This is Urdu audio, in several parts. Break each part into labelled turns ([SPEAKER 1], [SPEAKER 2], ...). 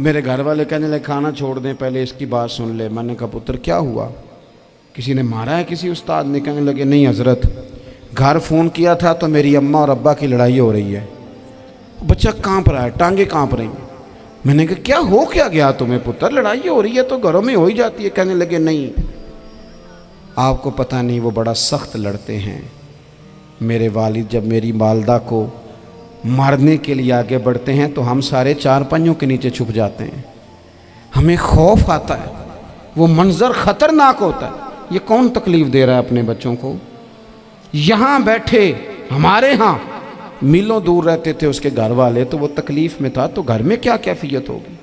[SPEAKER 1] میرے گھر والے کہنے لگے کھانا چھوڑ دیں پہلے اس کی بات سن لے. میں نے کہا پتر کیا ہوا, کسی نے مارا ہے کسی استاد نے؟ کہنے لگے نہیں حضرت, گھر فون کیا تھا تو میری اماں اور ابا کی لڑائی ہو رہی ہے. بچہ کانپ رہا ہے, ٹانگیں کانپ رہی ہیں. میں نے کہا کیا ہو کیا گیا تمہیں پتر, لڑائی ہو رہی ہے تو گھروں میں ہو ہی جاتی ہے. کہنے لگے نہیں آپ کو پتہ نہیں وہ بڑا سخت لڑتے ہیں. میرے والد جب میری والدہ کو مارنے کے لیے آگے بڑھتے ہیں تو ہم سارے چار پنجوں کے نیچے چھپ جاتے ہیں, ہمیں خوف آتا ہے, وہ منظر خطرناک ہوتا ہے. یہ کون تکلیف دے رہا ہے اپنے بچوں کو؟ یہاں بیٹھے ہمارے ہاں میلوں دور رہتے تھے اس کے گھر والے, تو وہ تکلیف میں تھا, تو گھر میں کیا کیفیت ہوگی؟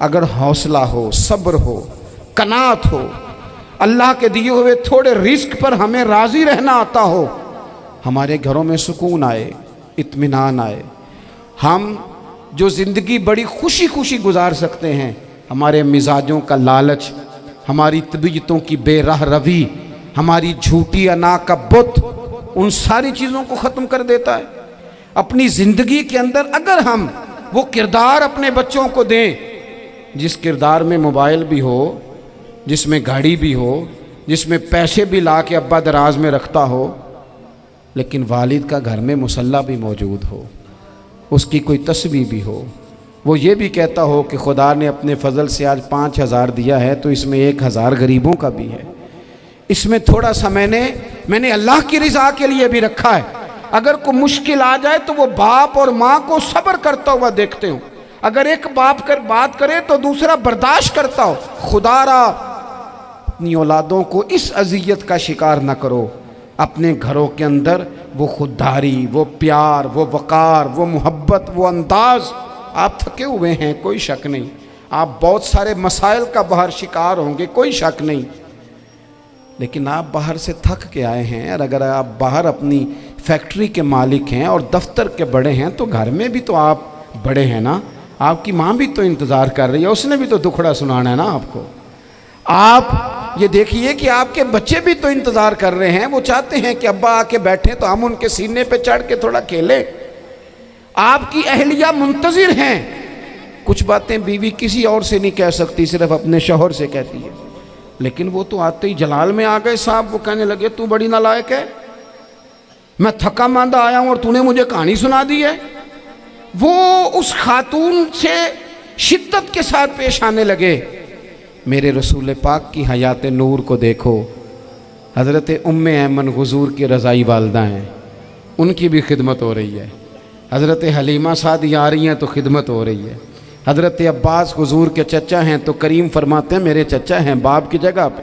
[SPEAKER 1] اگر حوصلہ ہو, صبر ہو, قناعت ہو, اللہ کے دیے ہوئے تھوڑے رزق پر ہمیں راضی رہنا آتا ہو, ہمارے گھروں میں سکون آئے, اطمینان آئے, ہم جو زندگی بڑی خوشی خوشی گزار سکتے ہیں. ہمارے مزاجوں کا لالچ, ہماری طبیعتوں کی بے راہ روی, ہماری جھوٹی انا کا بت, ان ساری چیزوں کو ختم کر دیتا ہے. اپنی زندگی کے اندر اگر ہم وہ کردار اپنے بچوں کو دیں جس کردار میں موبائل بھی ہو, جس میں گاڑی بھی ہو, جس میں پیسے بھی لا کے ابا دراز میں رکھتا ہو, لیکن والد کا گھر میں مصلی بھی موجود ہو, اس کی کوئی تسبیح بھی ہو, وہ یہ بھی کہتا ہو کہ خدا نے اپنے فضل سے آج 5,000 دیا ہے تو اس میں 1,000 غریبوں کا بھی ہے, اس میں تھوڑا سا میں نے اللہ کی رضا کے لیے بھی رکھا ہے. اگر کوئی مشکل آ جائے تو وہ باپ اور ماں کو صبر کرتا ہوا دیکھتے ہوں. اگر ایک باپ بات کرے تو دوسرا برداشت کرتا ہو. خدا را اپنی اولادوں کو اس اذیت کا شکار نہ کرو. اپنے گھروں کے اندر وہ خودداری, وہ پیار, وہ وقار, وہ محبت, وہ انداز. آپ تھکے ہوئے ہیں کوئی شک نہیں, آپ بہت سارے مسائل کا باہر شکار ہوں گے کوئی شک نہیں, لیکن آپ باہر سے تھک کے آئے ہیں. اور اگر آپ باہر اپنی فیکٹری کے مالک ہیں اور دفتر کے بڑے ہیں تو گھر میں بھی تو آپ بڑے ہیں نا. آپ کی ماں بھی تو انتظار کر رہی ہے, اس نے بھی تو دکھڑا سنانا ہے نا آپ کو. آپ یہ دیکھیے کہ آپ کے بچے بھی تو انتظار کر رہے ہیں, وہ چاہتے ہیں کہ ابا آ کے بیٹھیں تو ہم ان کے سینے پہ چڑھ کے تھوڑا کھیلیں. آپ کی اہلیہ منتظر ہیں. کچھ باتیں بیوی کسی اور سے نہیں کہہ سکتی, صرف اپنے شوہر سے کہتی ہے, لیکن وہ تو آتے ہی جلال میں آ گئے صاحب. وہ کہنے لگے تو بڑی نالائق ہے, میں تھکا ماندہ آیا ہوں اور تو نے مجھے کہانی سنا دی ہے. وہ اس خاتون سے شدت کے ساتھ پیش آنے لگے. میرے رسول پاک کی حیات نور کو دیکھو, حضرت ام ایمن حضور کی رضائی والدہ ہیں, ان کی بھی خدمت ہو رہی ہے. حضرت حلیمہ سعدیہ آ رہی ہیں تو خدمت ہو رہی ہے. حضرت عباس حضور کے چچا ہیں تو کریم فرماتے ہیں میرے چچا ہیں باپ کی جگہ پہ.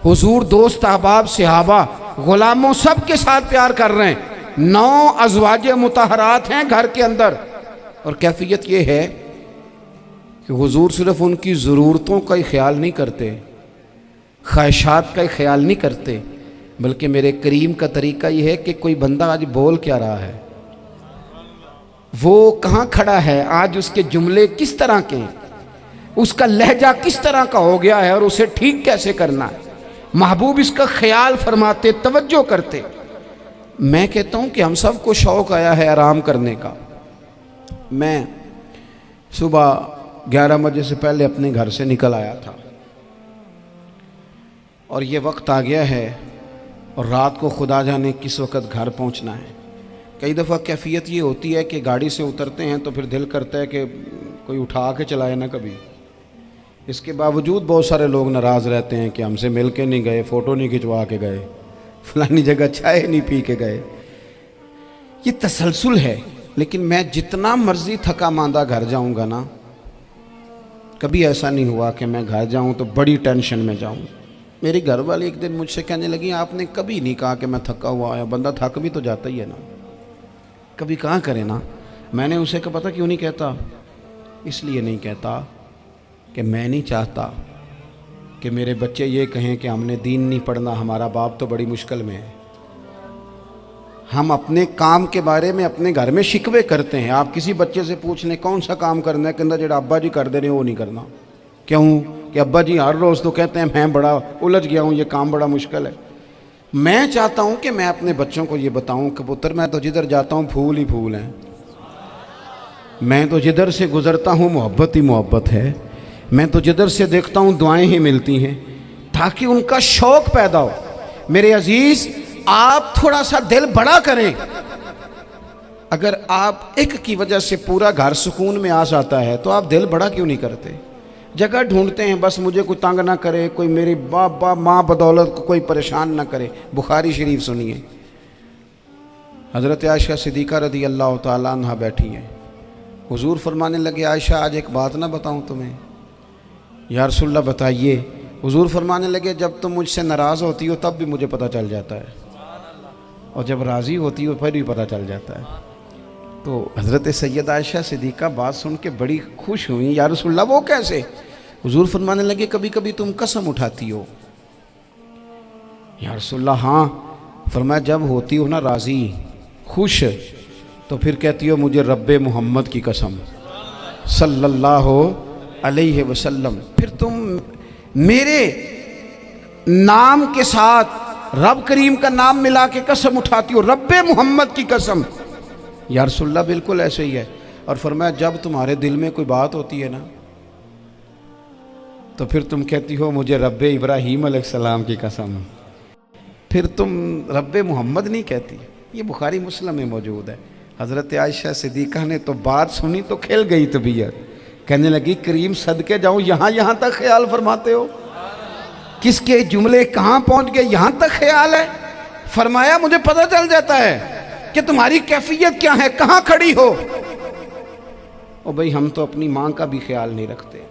[SPEAKER 1] حضور دوست احباب صحابہ غلاموں سب کے ساتھ پیار کر رہے ہیں. 9 ازواج مطہرات ہیں گھر کے اندر, اور کیفیت یہ ہے کہ حضور صرف ان کی ضرورتوں کا ہی خیال نہیں کرتے, خواہشات کا ہی خیال نہیں کرتے, بلکہ میرے کریم کا طریقہ یہ ہے کہ کوئی بندہ آج بول کیا رہا ہے, وہ کہاں کھڑا ہے آج, اس کے جملے کس طرح کے ہیں, اس کا لہجہ کس طرح کا ہو گیا ہے اور اسے ٹھیک کیسے کرنا ہے. محبوب اس کا خیال فرماتے, توجہ کرتے. میں کہتا ہوں کہ ہم سب کو شوق آیا ہے آرام کرنے کا. میں صبح 11 بجے سے پہلے اپنے گھر سے نکل آیا تھا اور یہ وقت آ گیا ہے اور رات کو خدا جانے کس وقت گھر پہنچنا ہے. کئی دفعہ کیفیت یہ ہوتی ہے کہ گاڑی سے اترتے ہیں تو پھر دل کرتا ہے کہ کوئی اٹھا کے چلائے نہ کبھی. اس کے باوجود بہت سارے لوگ ناراض رہتے ہیں کہ ہم سے مل کے نہیں گئے, فوٹو نہیں کھنچوا کے گئے, فلانی جگہ چائے نہیں پی کے گئے. یہ تسلسل ہے. لیکن میں جتنا مرضی تھکا ماندہ گھر جاؤں گا نا, کبھی ایسا نہیں ہوا کہ میں گھر جاؤں تو بڑی ٹینشن میں جاؤں. میری گھر والی ایک دن مجھ سے کہنے لگی آپ نے کبھی نہیں کہا کہ میں تھکا ہوا آیا. بندہ تھک بھی تو جاتا ہی ہے نا, کبھی کہاں کرے نا. میں نے اسے کہا پتہ کیوں نہیں کہتا, اس لیے نہیں کہتا کہ میں نہیں چاہتا کہ میرے بچے یہ کہیں کہ ہم نے دین نہیں پڑھنا, ہمارا باپ تو بڑی مشکل میں ہے. ہم اپنے کام کے بارے میں اپنے گھر میں شکوے کرتے ہیں. آپ کسی بچے سے پوچھ لیں کون سا کام کرنا ہے, کہ اندر جڑا ابا جی کر دے رہے ہیں وہ نہیں کرنا. کیوں کہ ابا جی ہر روز تو کہتے ہیں میں بڑا الجھ گیا ہوں, یہ کام بڑا مشکل ہے. میں چاہتا ہوں کہ میں اپنے بچوں کو یہ بتاؤں کہ پتر میں تو جدھر جاتا ہوں پھول ہی پھول ہیں. میں تو جدھر سے گزرتا ہوں محبت ہی محبت ہے، میں تو جدھر سے دیکھتا ہوں دعائیں ہی ملتی ہیں، تاکہ ان کا شوق پیدا ہو۔ میرے عزیز، آپ تھوڑا سا دل بڑا کریں۔ اگر آپ ایک کی وجہ سے پورا گھر سکون میں آ جاتا ہے تو آپ دل بڑا کیوں نہیں کرتے؟ جگہ ڈھونڈتے ہیں بس مجھے کوئی تنگ نہ کرے، کوئی میری باپ ماں بدولت کو کوئی پریشان نہ کرے۔ بخاری شریف سنیے، حضرت عائشہ صدیقہ رضی اللہ تعالیٰ عنہ بیٹھی ہیں، حضور فرمانے لگے عائشہ آج ایک بات نہ بتاؤں تمہیں؟ یا رسول اللہ بتائیے۔ حضور فرمانے لگے جب تم مجھ سے ناراض ہوتی ہو تب بھی مجھے پتہ چل جاتا ہے، اور جب راضی ہوتی ہو پھر بھی پتہ چل جاتا ہے۔ تو حضرت سیدہ عائشہ صدیقہ بات سن کے بڑی خوش ہوئیں، یا رسول اللہ وہ کیسے؟ حضور فرمانے لگے کبھی کبھی تم قسم اٹھاتی ہو۔ یا رسول اللہ ہاں۔ فرمایا جب ہوتی ہو نا راضی، خوش، تو پھر کہتی ہو مجھے رب محمد کی قسم صلی اللہ علیہ وسلم، پھر تم میرے نام کے ساتھ رب کریم کا نام ملا کے قسم اٹھاتی ہو، رب محمد کی قسم۔ یا رسول اللہ بالکل ایسے ہی ہے۔ اور فرمایا جب تمہارے دل میں کوئی بات ہوتی ہے نا تو پھر تم کہتی ہو مجھے رب ابراہیم علیہ السلام کی قسم، پھر تم رب محمد نہیں کہتی۔ یہ بخاری مسلم میں موجود ہے۔ حضرت عائشہ صدیقہ نے تو بات سنی تو کھل گئی طبیعت، کہنے لگی کریم صدقے جاؤں، یہاں تک خیال فرماتے ہو؟ کس کے جملے کہاں پہنچ گئے، یہاں تک خیال ہے؟ فرمایا مجھے پتہ چل جاتا ہے کہ تمہاری کیفیت کیا ہے، کہاں کھڑی ہو۔ او بھئی ہم تو اپنی ماں کا بھی خیال نہیں رکھتے۔